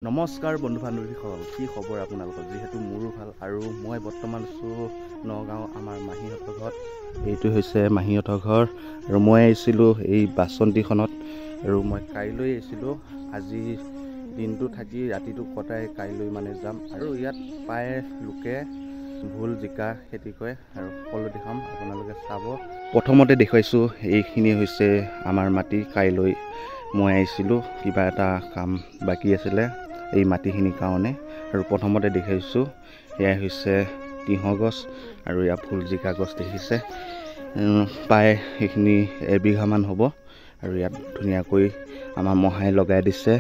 নমস্কাৰ বন্ধু বান্ধৱীসকল, কি খবৰ আপোনালোকৰ? যিহেতু মোৰো ভাল আৰু মই বৰ্তমান আছোঁ নগাঁও আমাৰ মাহীহঁতৰ ঘৰত। এইটো হৈছে মাহীহঁতৰ ঘৰ আৰু মই আহিছিলোঁ এই বাচন্তীখনত আৰু মই কাইলৈ আহিছিলোঁ। আজি দিনটো থাকি ৰাতিটো কটাই কাইলৈ মানে যাম আৰু ইয়াত প্ৰায় লোকে ভোল জিকা খেতি কৰে আৰু সকলো দেখাম, আপোনালোকে চাব। প্ৰথমতে দেখুৱাইছোঁ এইখিনি হৈছে আমাৰ মাটি। কাইলৈ মই আহিছিলোঁ, কিবা এটা কাম বাকী আছিলে এই মাটিখিনিৰ কাৰণে আৰু প্ৰথমতে দেখাইছোঁ এয়া হৈছে তিঁয়হ গছ আৰু ইয়াৰ ফুল জিকা গছ দেখিছে। প্ৰায় সেইখিনি এবিঘামান হ'ব আৰু ইয়াত ধুনীয়াকৈ আমাৰ মহাই লগাই দিছে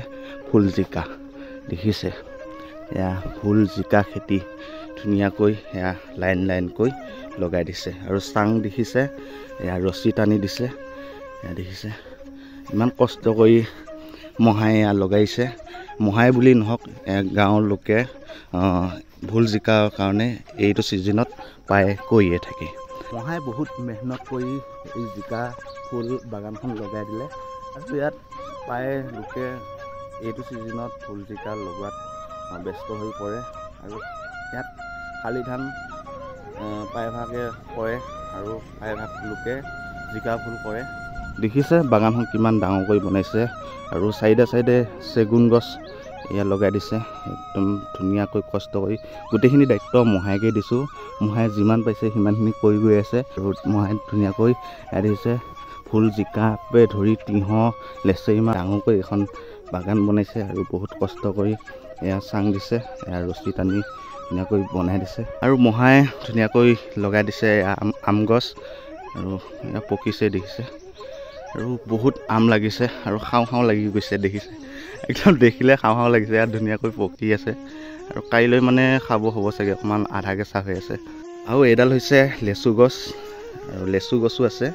ফুল জিকা দেখিছে। এয়া ফুল জিকা খেতি ধুনীয়াকৈ এয়া লাইন লাইনকৈ লগাই দিছে আৰু চাং দেখিছে, এয়া ৰছী টানি দিছে। এয়া দেখিছে ইমান কষ্ট কৰি মহাই এয়া লগাইছে। মহাই বুলি নহওক, গাঁৱৰ লোকে ভোল জিকাৰ কাৰণে এইটো ছিজনত প্ৰায় কৰিয়ে থাকে। মহাই বহুত মেহনত কৰি এই জিকা ফুল বাগানখন লগাই দিলে আৰু ইয়াত প্ৰায় লোকে এইটো ছিজনত ভোল জিকা লগোৱাত ব্যস্ত হৈ পৰে আৰু ইয়াত শালি ধান প্ৰায়ভাগে কৰে আৰু প্ৰায়ভাগ লোকে জিকা ফুল কৰে। দেখিছে বাগানখন কিমান ডাঙৰকৈ বনাইছে আৰু চাইডে চাইডে চেগুন গছ এয়া লগাই দিছে। একদম ধুনীয়াকৈ কষ্ট কৰি গোটেইখিনি দায়িত্ব মহাইকে দিছোঁ। মহাই যিমান পাইছে সিমানখিনি কৰি গৈ আছে আৰু মহাই ধুনীয়াকৈ এয়া দিছে ফুল জিকাকে ধৰি তিঁয়হ লেচেৰি ইমান ডাঙৰকৈ এখন বাগান বনাইছে আৰু বহুত কষ্ট কৰি এয়া চাং দিছে, এয়া ৰছী টানি ধুনীয়াকৈ বনাই দিছে আৰু মহাই ধুনীয়াকৈ লগাই দিছে আম গছ আৰু এয়া পকিছে দেখিছে আৰু বহুত আম লাগিছে আৰু খাওঁ খাওঁ লাগি গৈছে দেখিছে। একদম দেখিলে খাওঁ খাওঁ লাগিছে। ইয়াত ধুনীয়াকৈ পকি আছে আৰু কাইলৈ মানে খাব হ'ব চাগে, অকণমান আধা কেঁচা হৈ আছে। আৰু এইডাল হৈছে লেচু গছ আৰু লেচু গছো আছে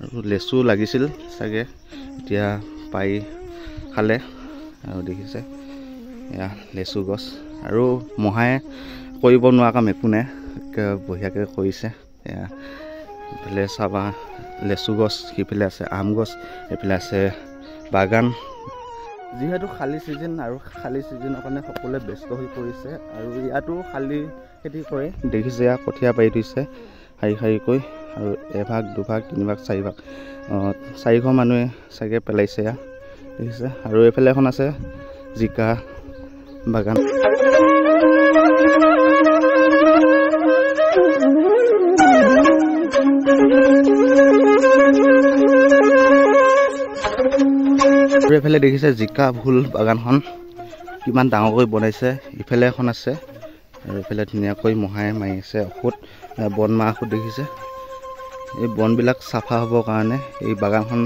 আৰু লেচু লাগিছিল চাগে, এতিয়া পাই খালে আৰু দেখিছে এয়া লেচু গছ আৰু মহাই কৰিব নোৱাৰা কাম একো নাই, বঢ়িয়াকৈ কৰিছে। এয়া এইফালে চাবা লেচু গছ, সিফালে আছে আম গছ, এইফালে আছে বাগান। যিহেতু শালি ছিজন আৰু শালি ছিজনৰ কাৰণে সকলোৱে ব্যস্ত হৈ পৰিছে আৰু ইয়াতো শালি খেতি কৰে দেখিছে। ইয়াত কঠীয়া পাৰি থৈছে শাৰী শাৰীকৈ আৰু এভাগ দুভাগ তিনিভাগ চাৰিভাগ 400 মানুহে চাগে পেলাইছে ইয়াত দেখিছে। আৰু এইফালে এখন আছে জিকা বাগান। আৰু এইফালে দেখিছে জিকা ভোল বাগানখন কিমান ডাঙৰকৈ বনাইছে। ইফালে এখন আছে আৰু এইফালে ধুনীয়াকৈ মহাই মাৰি আছে ঔষধ, বন মাহ ঔষধ দেখিছে। এই বনবিলাক চাফা হ'বৰ কাৰণে, এই বাগানখন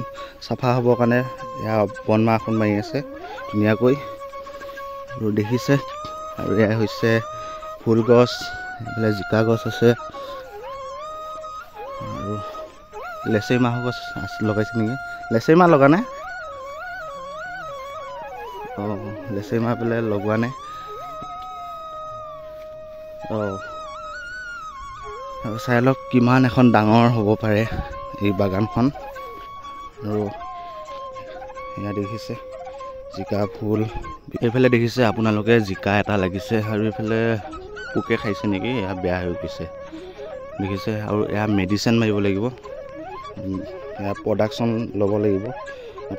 চাফা হ'বৰ কাৰণে এয়া বন মাহ ঔষধ মাৰি আছে ধুনীয়াকৈ আৰু দেখিছে। আৰু এয়া হৈছে ফুল গছ, এইফালে জিকা গছ আছে আৰু লেচেৰি মাহ গছ লগাইছে নেকি? লেচেৰি মাহ লগা নাই? লেচেৰি মাহ পেলাই লগোৱা নাই। আৰু চাই লওক কিমান এখন ডাঙৰ হ'ব পাৰে এই বাগানখন। আৰু এয়া দেখিছে জিকা ফুল। এইফালে দেখিছে আপোনালোকে জিকা এটা লাগিছে আৰু এইফালে পোকে খাইছে নেকি, এয়া বেয়া হৈ গৈছে দেখিছে। আৰু এয়া মেডিচিন মাৰিব লাগিব, এয়া প্ৰডাকশ্যন ল'ব লাগিব,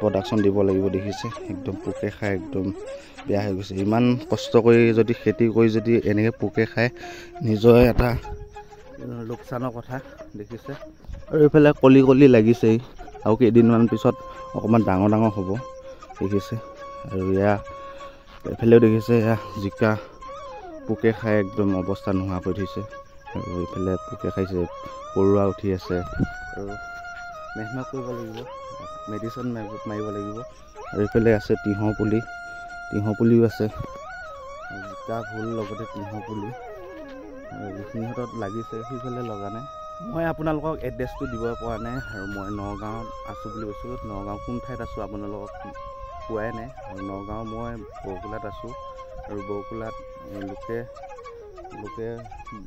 প্ৰডাকশ্যন দিব লাগিব দেখিছে। একদম পোকে খাই একদম বেয়া হৈ গৈছে। ইমান কষ্ট কৰি যদি খেতি কৰি যদি এনেকৈ পোকে খায়, নিজৰ এটা লোকচানৰ কথা দেখিছে। আৰু এইফালে কলি কলি লাগিছেই আৰু কেইদিনমান পিছত অকণমান ডাঙৰ ডাঙৰ হ'ব দেখিছে। আৰু এয়া এইফালেও দেখিছে এয়া জিকা পোকে খাই একদম অৱস্থা নোহোৱা কৰি থৈছে আৰু এইফালে পোকে খাইছে, পৰুৱা উঠি আছে আৰু মেহনত কৰিব লাগিব, মেডিচিন মাৰিব লাগিব। আৰু এইফালে আছে তিঁয়হ পুলিও আছে, জিকা ভোল লগতে তিঁয়হ পুলি আৰু যিখিনিহঁতত লাগিছে সেইফালে লগা নাই। মই আপোনালোকক এড্ৰেছটো দিব পৰা নাই আৰু মই নগাঁৱত আছোঁ বুলি কৈছোঁ। নগাঁও কোন ঠাইত আছোঁ আপোনালোকক পোৱাই নাই। আৰু নগাঁও মই বৰকোলাত আছোঁ আৰু বৰকোলাত লোকে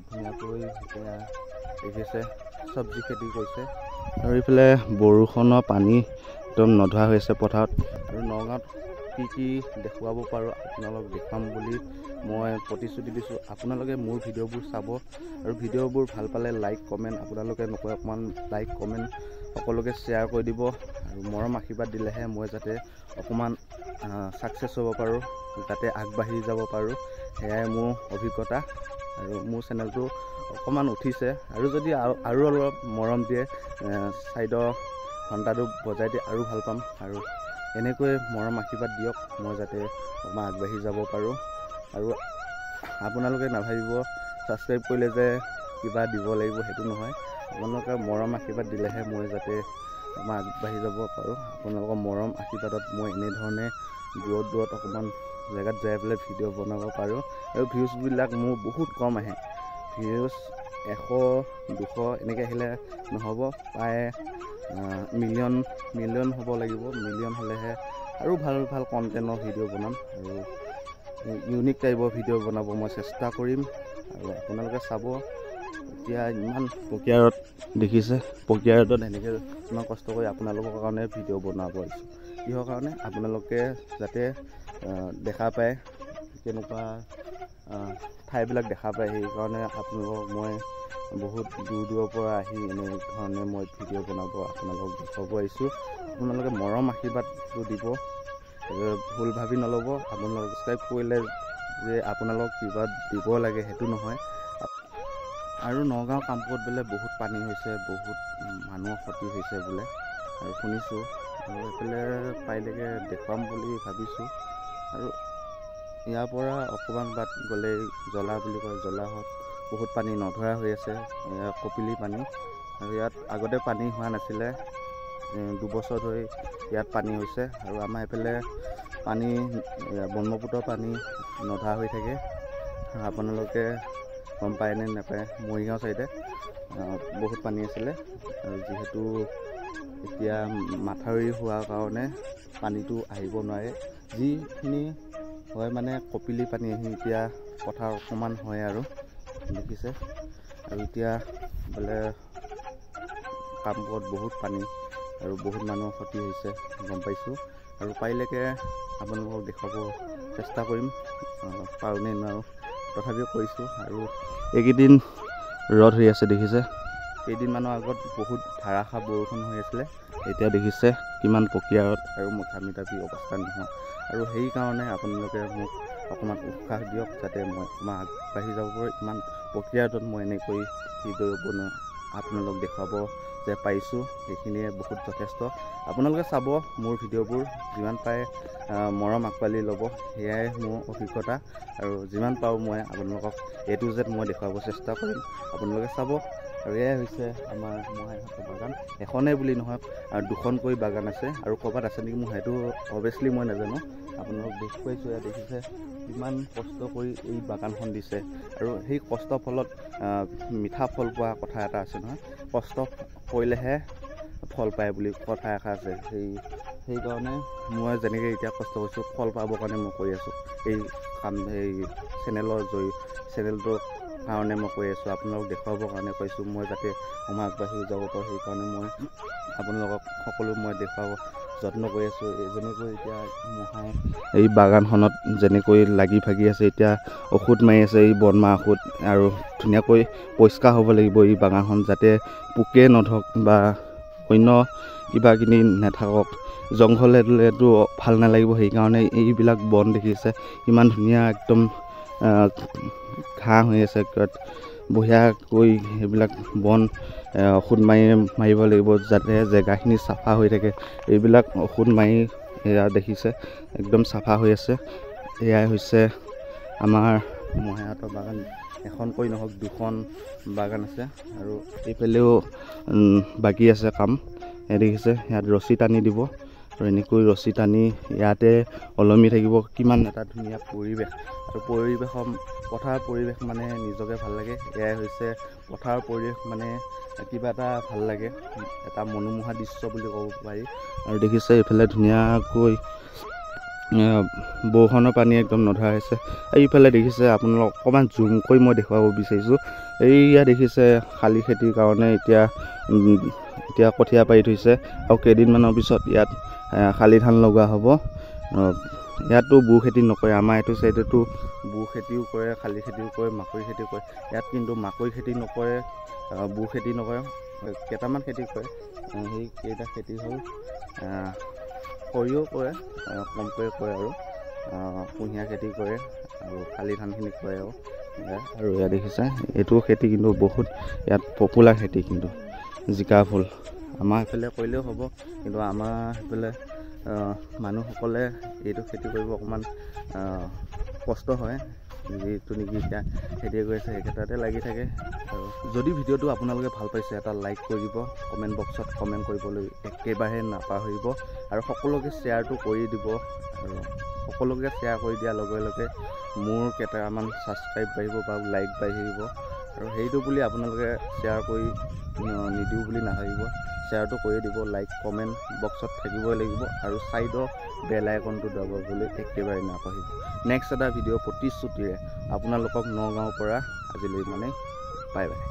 ধুনীয়াকৈ দেখিছে চব্জি খেতি কৰিছে আৰু এইফালে বৰষুণৰ পানী একদম নধৰা হৈ আছে পথাৰত। আৰু নগাঁৱত কি দেখুৱাব পাৰোঁ আপোনালোকক দেখুৱাম বুলি মই প্ৰতিশ্ৰুতি দিছোঁ। আপোনালোকে মোৰ ভিডিঅ'বোৰ চাব আৰু ভিডিঅ'বোৰ ভাল পালে লাইক কমেণ্ট আপোনালোকে নকয় অকণমান লাইক কমেণ্ট সকলোকে শ্বেয়াৰ কৰি দিব আৰু মৰম আশীৰ্বাদ দিলেহে মই যাতে অকণমান ছাকচেছ হ'ব পাৰোঁ, যাতে আগবাঢ়ি যাব পাৰোঁ। সেয়াই মোৰ অভিজ্ঞতা আৰু মোৰ চেনেলটো অকণমান উঠিছে আৰু যদি আৰু অলপ মৰম দিয়ে ছাইডৰ ঘণ্টাটো বজাই দিয়ে আৰু ভাল পাম আৰু এনেকৈ মৰম আশীৰ্বাদ দিয়ক মই যাতে অকণমান আগবাঢ়ি যাব পাৰোঁ। আৰু আপোনালোকে নাভাবিব ছাবস্ক্ৰাইব কৰিলে যে কিবা দিব লাগিব, সেইটো নহয়। আপোনালোকে মৰম আশীৰ্বাদ দিলেহে মই যাতে অকণমান আগবাঢ়ি যাব পাৰোঁ। আপোনালোকৰ মৰম আশীৰ্বাদত মই এনেধৰণে দূৰত অকণমান জেগাত যাই পেলাই ভিডিঅ' বনাব পাৰোঁ আৰু ভিউজবিলাক মোৰ বহুত কম আহে। ভিউজ 100-200 এনেকৈ আহিলে নহ'ব, প্ৰায় মিলিয়ন হ'ব লাগিব। মিলিয়ন হ'লেহে আৰু ভাল কণ্টেণ্টৰ ভিডিঅ' বনাম আৰু ইউনিক টাইপৰ ভিডিঅ' বনাব মই চেষ্টা কৰিম আৰু আপোনালোকে চাব। এতিয়া ইমান প্ৰক্ৰিয়াত দেখিছে, প্ৰক্ৰিয়াত এনেকৈ ইমান কষ্ট কৰি আপোনালোকৰ কাৰণে ভিডিঅ' বনাব পাৰিছোঁ। কিহৰ কাৰণে? আপোনালোকে যাতে দেখা পায়, কেনেকুৱা ঠাইবিলাক দেখা পায়, সেইকাৰণে আপোনালোকক মই বহুত দূৰৰ পৰা আহি এনেধৰণে মই ভিডিঅ' বনাব আপোনালোকক দেখুৱাব আহিছোঁ। আপোনালোকে মৰম আশীৰ্বাদটো দিব, ভুল ভাবি নল'ব। আপোনালোকে ছাবস্ক্ৰাইব কৰিলে যে আপোনালোকক কিবা দিব লাগে সেইটো নহয়। আৰু নগাঁও কামপুৰত বোলে বহুত পানী হৈছে, বহুত মানুহৰ ক্ষতি হৈছে বোলে আৰু শুনিছোঁ আৰু এইফালে পাৰিলেকে দেখুৱাম বুলি ভাবিছোঁ। আৰু ইয়াৰ পৰা অকণমান বাট গ'লেই জ্বলা বুলি কয়, জ্বলাহত বহুত পানী নধৰা হৈ আছে, কপিলি পানী। আৰু ইয়াত আগতে পানী হোৱা নাছিলে, 2 বছৰ ধৰি ইয়াত পানী হৈছে আৰু আমাৰ এইফালে পানী ব্ৰহ্মপুত্ৰৰ পানী নধৰা হৈ থাকে। আপোনালোকে গম পায়নে নাপায়, মৰিগাঁও চাইডে বহুত পানী আছিলে আৰু যিহেতু এতিয়া মাথাউৰি হোৱাৰ কাৰণে পানীটো আহিব নোৱাৰে। যিখিনি হয় মানে কপিলি পানী আহি এতিয়া পথাৰ অকণমান হয় আৰু দেখিছে। আৰু এতিয়া বোলে কামপুৰত বহুত পানী আৰু বহুত মানুহৰ ক্ষতি হৈছে গম পাইছোঁ। আৰু পাৰিলেকে আপোনালোকক দেখুৱাব চেষ্টা কৰিম, পাৰোঁনে নোৱাৰোঁ তথাপিও কৰিছোঁ। আৰু এইকেইদিন ৰ'দ হৈ আছে দেখিছে, কেইদিনমানৰ আগত বহুত ধাৰাসাৰ বৰষুণ হৈ আছিলে, এতিয়া দেখিছে কিমান প্ৰক্ৰিয়াত আৰু মই ঘামি তাপি অৱস্থা নোহোৱা। আৰু সেইকাৰণে আপোনালোকে মোক অকণমান উৎসাহ দিয়ক যাতে মই অকণমান আগবাঢ়ি যাব পাৰোঁ। ইমান প্ৰক্ৰিয়াত মই এনেকৈ ভিডিঅ' বনাই আপোনালোক দেখুৱাব যে পাৰিছোঁ, সেইখিনিয়ে বহুত যথেষ্ট। আপোনালোকে চাব মোৰ ভিডিঅ'বোৰ, যিমান পাৰে মৰম আঁকোৱালি ল'ব, সেয়াই মোৰ অভিজ্ঞতা। আৰু যিমান পাৰোঁ মই আপোনালোকক A to Z মই দেখুৱাব চেষ্টা কৰিম, আপোনালোকে চাব। আৰু এয়াই হৈছে আমাৰ মহাইহঁতৰ বাগান। এখনেই বুলি নহয় আৰু 2খনকৈ বাগান আছে আৰু ক'ৰবাত আছে নেকি মোৰ সেইটো অভিয়াছলি মই নাজানো। আপোনালোক দেখুৱাইছোঁ, ইয়াত দেখিছে কিমান কষ্ট কৰি এই বাগানখন দিছে আৰু সেই কষ্টৰ ফলত মিঠা ফল পোৱা কথা এটা আছে নহয়, কষ্ট কৰিলেহে ফল পায় বুলি কথা এষাৰ আছে। সেইকাৰণে মই যেনেকৈ এতিয়া কষ্ট কৰিছোঁ ফল পাবৰ কাৰণে মই কৰি আছোঁ। এই কাম এই চেনেলটোৰ কাৰণে মই কৈ আছোঁ, আপোনালোকক দেখুৱাবৰ কাৰণে কৈছোঁ। মই যাতে সময় আগবাঢ়ি যাব পাৰোঁ, সেইকাৰণে মই আপোনালোকক সকলো মই দেখুৱাব যত্ন কৰি আছোঁ। যেনেকৈ এতিয়া মহাই এই বাগানখনত যেনেকৈ লাগি ভাগি আছে, এতিয়া ঔষধ মাৰি আছে, এই বনমৰা ঔষধ, আৰু ধুনীয়াকৈ পৰিষ্কাৰ হ'ব লাগিব এই বাগানখন, যাতে পোকে নধৰক বা অন্য কিবা কিনি নাথাকক। জংঘলে দিলেতো ভাল নালাগিব, সেইকাৰণে এইবিলাক বন দেখিছে ইমান ধুনীয়া একদম ঘাঁহ হৈ আছে, বঢ়িয়াকৈ সেইবিলাক বন ঔষধ মাৰিব লাগিব যাতে জেগাখিনি চাফা হৈ থাকে। এইবিলাক ঔষধ মাৰি এয়া দেখিছে একদম চাফা হৈ আছে। এয়াই হৈছে আমাৰ মহাইহঁতৰ বাগান। এখনকৈ নহওক 2খন বাগান আছে আৰু এইফালেও বাকী আছে কাম। দেখিছে ইয়াত ৰছী টানি দিব আৰু এনেকৈ ৰছী টানি ইয়াতে ওলমি থাকিব। কিমান এটা ধুনীয়া পৰিৱেশ, আৰু পথাৰৰ পৰিৱেশ মানে নিজকে ভাল লাগে। এয়াই হৈছে পথাৰৰ পৰিৱেশ মানে কিবা এটা ভাল লাগে, এটা মনোমোহা দৃশ্য বুলি ক'ব পাৰি। আৰু দেখিছে এইফালে ধুনীয়াকৈ বৰষুণৰ পানী একদম নধৰা হৈছে। এইফালে দেখিছে আপোনালোক অকণমান জুম কৰি মই দেখুৱাব বিচাৰিছোঁ, এইয়া দেখিছে শালি খেতিৰ কাৰণে এতিয়া কঠীয়া পাৰি থৈছে আৰু কেইদিনমানৰ পিছত ইয়াত শালি ধান লগোৱা হ'ব। ইয়াতো বুৰ খেতি নকৰে। আমাৰ এইটো চাইডেতো বুৰ খেতিও কৰে, শালি খেতিও কৰে, মাকৈ খেতিও কৰে। ইয়াত কিন্তু মাকৈ খেতি নকৰে, বুৰ খেতি নকৰে, কেইটামান খেতি কৰে। সেই কেইটা খেতি হ'ল সৰিয়হ কৰে, কমকৈ কৰে, আৰু কুঁহিয়াৰ খেতি কৰে, আৰু শালি ধানখিনি কৰে। আৰু ইয়াত দেখিছা এইটো খেতি কিন্তু বহুত ইয়াত পপুলাৰ খেতি, কিন্তু জিকা ফুল আমাৰ সেইফালে কৰিলেও হ'ব, কিন্তু আমাৰ সেইফালে মানুহসকলে এইটো খেতি কৰিব অকণমান কষ্ট হয়। যিটো নেকি এতিয়া খেতি কৰিছে সেইকেইটাতে লাগি থাকে। আৰু যদি ভিডিঅ'টো আপোনালোকে ভাল পাইছে এটা লাইক কৰি দিব, কমেণ্ট বক্সত কমেণ্ট কৰিবলৈ একেবাৰে নাপাহৰিব, আৰু সকলোকে শ্বেয়াৰটো কৰি দিব। আৰু সকলোকে শ্বেয়াৰ কৰি দিয়াৰ লগে লগে মোৰ কেইটামান ছাবস্ক্ৰাইব বাঢ়িব বা লাইক বাঢ়িব। আৰু সেইটো বুলি আপোনালোকে শ্বেয়াৰ কৰি নিদিওঁ বুলি নাভাবিব, শ্বেয়াৰটো কৰি দিব। লাইক কমেণ্ট বক্সত থাকিবই লাগিব, আৰু ছাইডৰ বেল আইকনটো দবাবলৈ একেবাৰে নাপাহৰিব। নেক্সট এটা ভিডিঅ' প্ৰতিশ্ৰুতিৰে আপোনালোকক নগাঁৱৰ পৰা আজিলৈ বাই বাই।